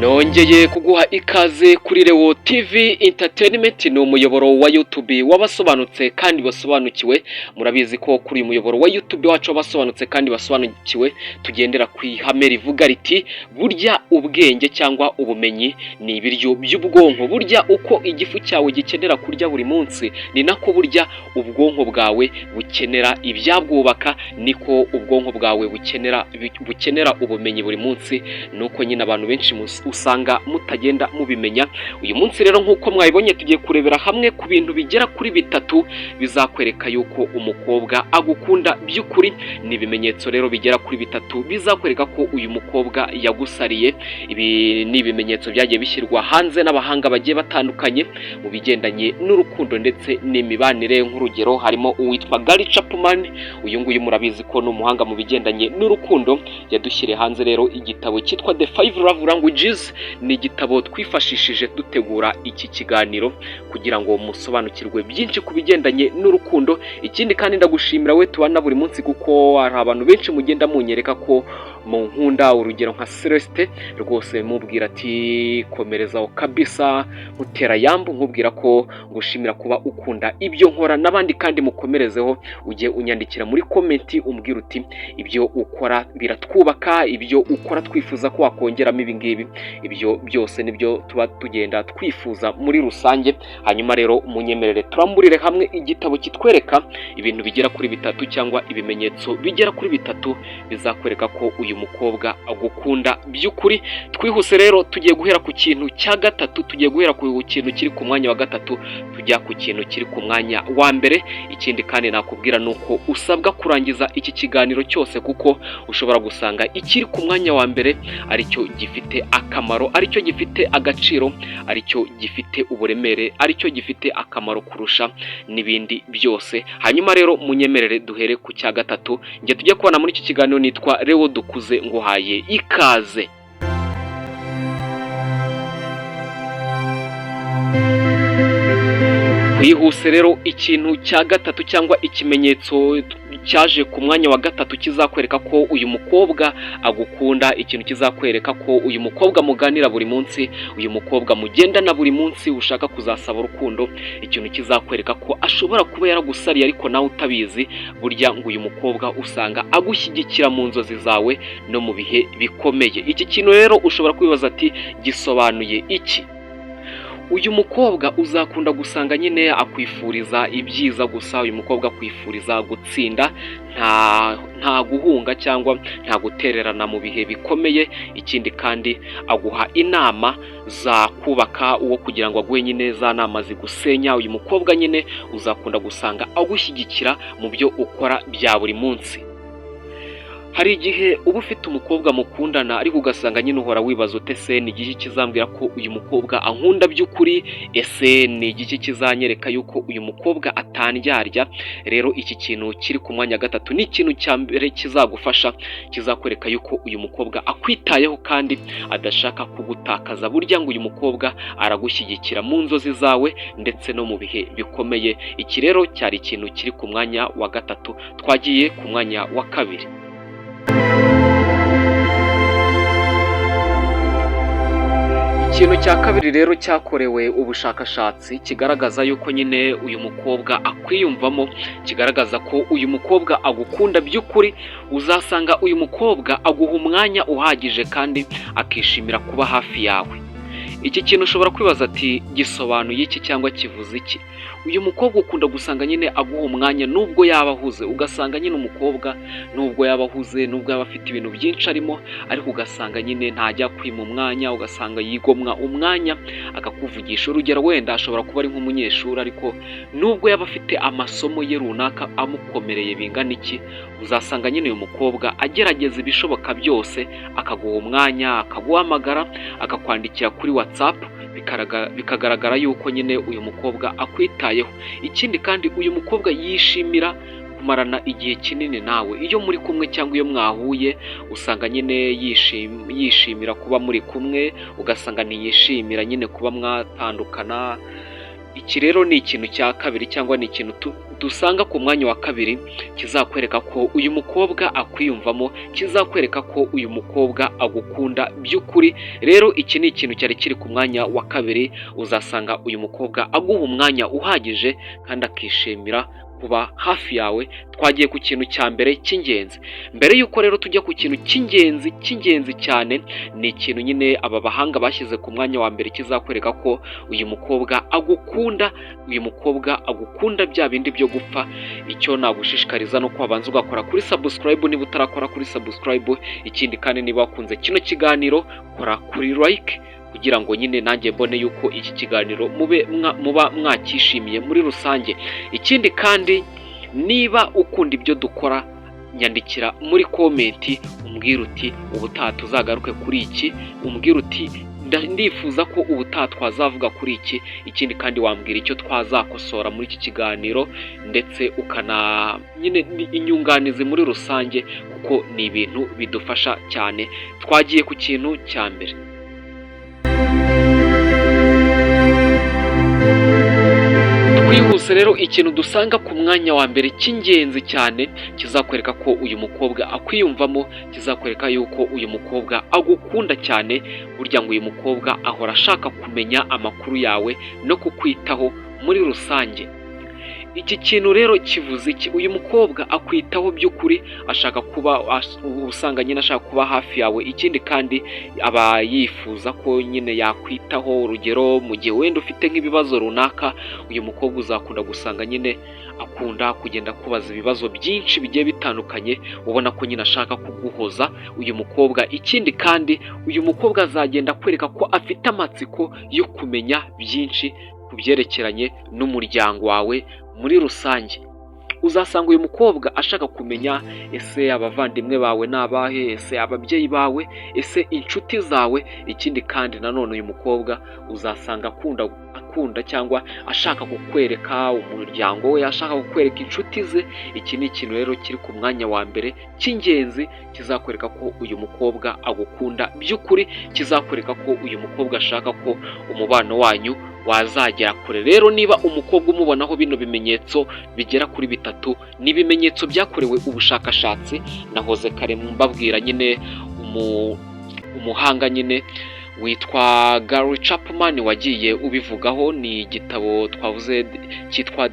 Nongeye kuguha ikaze kuri Leo TV Entertainment, ni umuyoboro wa YouTube wabasobanutse kandi basobanukiwe. Murabizi ko kuri uyu muyoboro wa YouTube wacu wabasobanutse kandi basobanukiwe tugendera ku ihame rivuga riti burya ubwenge cyangwa ubumenyi ni ibiryo by'ubwonko. Burya uko igifu cyawe gikenera kurya buri munsi, ni nako burya ubwonko bwawe bukenera ibyabwubaka, niko ubwonko bwawe bukenera ubumenyi buri munsi. Nuko nyine abantu benshi usanga mutagenda mubimenya. Uyu munsi rero nk'uko mwabibonye tugiye kurebera hamwe ku bintu bigera kuri bitatu bizakwereka yuko umukobwa agukunda by'ukuri. Ni ibimenyetso rero bigera kuri bitatu bizakwereka ko uyu mukobwa yagusariye. Ibi ni ibimenyetso byagiye bishyirwa hanze n'abahanga bagiye batandukanye mu bigendanye n'urukundo ndetse n'imibanire. Nk'urugero harimo uwitwa Gary Chapman. Uyu nguyu murabizi ko ni umuhanga mu bigendanye n'urukundo. Yadushyiriye hanze rero igitabo cyitwa The 5 Love Languages. Ni igitabo twifashishije dutegura iki kiganiro kugira ngo musobanukirwe byinshi ku bigendanye n'urukundo. Ikindi kandi ndagushimira we tubana buri munsi, kuko hari abantu benshi mugenda munyereka ko mu nkunda. Urugero nka Celeste rwose mubwira ati komerezaho kabisa, mutera yambu nkubwira ko ngushimira kuba ukunda ibyo nkora. N'abandi kandi mukomerezeho, ujye unyandikira muri komenti umbwira uti ibyo ukora biratwubaka, ibyo ukora twifuza ko wakongeramo ibi ngibi. Ibyo byose nibyo tuba tugenda twifuza muri rusange. Hanyuma rero munyemerere turamburire hamwe igitabo kitwereka ibintu bigera kuri bitatu cyangwa ibimenyetso bigera kuri bitatu bizakwereka ko uyu mukobwa agukunda by'ukuri. Twihuse rero tugiye guhera ku kintu cya gatatu, tugiye guhera ku kintu kiri ku mwanya wa gatatu tujya ku kintu kiri ku mwanya wa mbere. Ikindi kandi nakubwira nuko usabwa kurangiza iki kiganiro cyose, kuko ushobora gusanga ikiri ku mwanya wa mbere aricyo gifite akamaro, aricyo gifite agaciro, aricyo gifite uburemere, aricyo gifite akamaro kurusha n'ibindi byose. Hanyuma rero munyemerere duhere ku cya gatatu. Ngiye tujya kubana muri iki kiganiro. Nitwa Leo Dukuze, nguhaye ikaze. Twihuse rero ikintu cya gatatu cyangwa ikimenyetso cyaje ku mwanya wa gatatu kizakwereka ko uyu mukobwa agukunda, ikintu kizakwereka ko uyu mukobwa muganira buri munsi, uyu mukobwa mugendana buri munsi, ushaka kuzasaba urukundo, ikintu kizakwereka ko ashobora kuba yaragusariye ariko nawe utabizi. Burya ngo uyu mukobwa usanga agushyigikira mu nzozi zawe no mu bihe bikomeye. Iki kintu rero ushobora kwibaza ati gisobanuye iki? Uyu mukobwa uzakunda gusanga nyine akwifuriza ibyiza gusa. Uyu mukobwa akwifuriza gutsinda, nta guhunga cyangwa nta gutererana mu bihe bikomeye. Ikindi kandi aguha inama za kubaka uwo kugira ngo aguhe nyine za nama zigusenya. Uyu mukobwa nyine uzakunda gusanga agushyigikira mu byo ukora bya buri munsi. Hari igihe uba ufite umukobwa mukundana ariko ugasanga nyine uhora wibaza ute se ni igiki kizambwira ko uyu mukobwa ankunda by'ukuri? Ese ni igiki kizanyereka yuko uyu mukobwa atandyarya? Rero iki kintu kiri ku mwanya gatatu ni ikintu cya mbere kizagufasha, kizakwereka yuko uyu mukobwa akwitayeho kandi adashaka kugutakaza. Burya ngo uyu mukobwa aragushyigikira mu nzozi zawe ndetse no mu bihe bikomeye. Iki rero cyari ikintu kiri ku mwanya wa gatatu. Twagiye ku mwanya wa kabiri. Ikintu cya kabiri rero cyakorewe ubushakashatsi kigaragaza yuko nyine uyu mukobwa akwiyumvamo, kigaragaza ko uyu mukobwa agukunda by'ukuri. Uzasanga uyu mukobwa aguha umwanya uhagije kandi akishimira kuba hafi yawe. Iki kintu ushobora kwibaza ati gisobanuye iki cyangwa kivuze iki? Uyu mukobwa ukunda gusanga nyine aguha umwanya nubwo yaba ahuze. Ugasanga nyine umukobwa nubwo yaba ahuze, nubwo yaba afite ibintu byinshi arimo, ariko ugasanga nyine ntajya kwima umwanya. Ugasanga yigomwa umwanya akakuvugisha. Urugero wenda ashobora kuba ari nk'umunyeshuri, ariko nubwo yaba afite amasomo ye runaka amukomereye bingana iki, uzasanga nyine uyu mukobwa agerageza ibishoboka byose akaguha umwanya, akaguhamagara, akakwandikira kuri WhatsApp. Bikagaragara yuko nyine uyu mukobwa akwitayeho. Ikindi kandi uyu mukobwa yishimira kumarana igihe kinini nawe. Iyo muri kumwe cyangwa iyo mwahuye usanga nyine yishimira kuba muri kumwe, ugasanga ntiyishimira nyine kuba mwatandukana. Iki rero ni ikintu cya kabiri cyangwa ni ikintu dusanga ku mwanya wa kabiri kizakwereka ko uyu mukobwa akwiyumvamo, kizakwereka ko uyu mukobwa agukunda by'ukuri. Rero iki ni ikintu cyari kiri ku mwanya wa kabiri, uzasanga uyu mukobwa aguha umwanya uhagije kandi akishimira kuba hafi yawe. Twagiye ku kintu cya mbere cy'ingenzi. Mbere y'uko rero tujya ku kintu cy'ingenzi cyane, ni ikintu nyine aba bahanga bashyize ku mwanya wa mbere kizakwereka ko uyu mukobwa agukunda, uyu mukobwa agukunda bya bindi byo gupfa. Icyo nagushishikariza no kubanza ugakora kuri subscribe niba utarakora kuri subscribe. Ikindi kandi niba wakunze kino kiganiro, kora kuri like kugira ngo nyine nanjye mbone yuko iki kiganiro muba mwakishimiye muri rusange. Ikindi kandi niba ukunda ibyo dukora, nyandikira muri komenti umbwira uti ubutaha tuzagaruke kuri iki, umbwira uti ndifuza ko ubutaha twazavuga kuri iki. Ikindi kandi wambwira icyo twazakosora muri iki kiganiro, ndetse nyine inyunganizi muri rusange, kuko ni ibintu bidufasha cyane. Twagiye ku kintu cya mbere. Twihuse rero, ikintu dusanga ku mwanya wa mbere cy'ingenzi cyane kizakwereka ko uyu mukobwa akwiyumvamo, kizakwereka yuko uyu mukobwa agukunda cyane. Burya ngo uyu mukobwa ahora ashaka kumenya amakuru yawe no kukwitaho muri rusange. Iki kintu rero kivuze iki? Uyu mukobwa akwitaho by'ukuri, ashaka kuba, usanga nyine ashaka kuba hafi yawe. Ikindi kandi aba yifuza ko nyine yakwitaho. Urugero, mu gihe wenda ufite nk'ibibazo runaka, uyu mukobwa uzakunda gusanga nyine akunda kugenda kubaza ibibazo byinshi bigiye bitandukanye, ubona ko nyine ashaka kuguhoza uyu mukobwa. Ikindi kandi uyu mukobwa azagenda akwereka ko afite amatsiko yo kumenya byinshi ku byerekeranye n'umuryango wawe muri rusange. Uzasanga uyu mukobwa ashaka kumenya, ese abavandimwe bawe ni abahe, ese ababyeyi bawe, ese inshuti zawe. Ikindi kandi nanone uyu mukobwa uzasanga akunda cyangwa ashaka kukwereka umuryango we, ashaka kukwereka inshuti ze. Iki ni ikintu rero kiri ku mwanya wa mbere cy'ingenzi, kizakwereka ko uyu mukobwa agukunda by'ukuri, kizakwereka ko uyu mukobwa ashaka ko umubano wanyu wazagera kure. Rero niba umukobwa umubonaho bino bimenyetso bigera kuri bitatu, ni ibimenyetso byakorewe ubushakashatsi. Nahoze kare mbabwira nyine umuhanga nyine witwa Gary Chapman wagiye ubivugaho. Ni igitabo twavuze cyitwa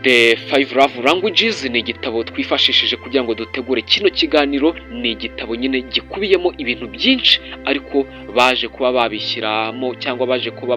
The 5 Love Languages. Ni igitabo twifashishije kugira ngo dutegure kino kiganiro. Ni igitabo nyine gikubiyemo ibintu byinshi, ariko baje kuba babishyiramo cyangwa baje kuba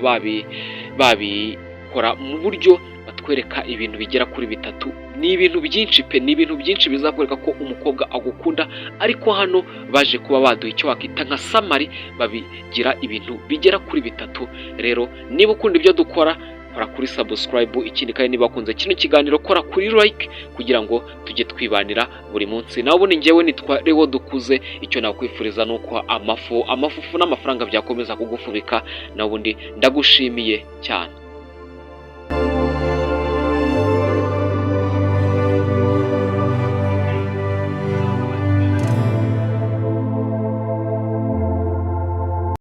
babikora mu buryo batwereka ibintu bigera kuri bitatu. Ni ibintu byinshi pe, ni ibintu byinshi bizakwereka ko umukobwa agukunda, ariko hano baje kuba baduha icyo wakita nka samari, babigira ibintu bigera kuri bitatu. Rero niba ukunda ibyo dukora, kora kuri subscribe. Ikindi kandi niba wakunze kino kiganiro, kora kuri like kugira ngo tujye twibanira buri munsi. Naho ubundi njyewe nitwa Leo Dukuze. Icyo nakwifuriza ni uko amafufu n'amafaranga byakomeza kugufubika. Naho ubundi ndagushimiye cyane.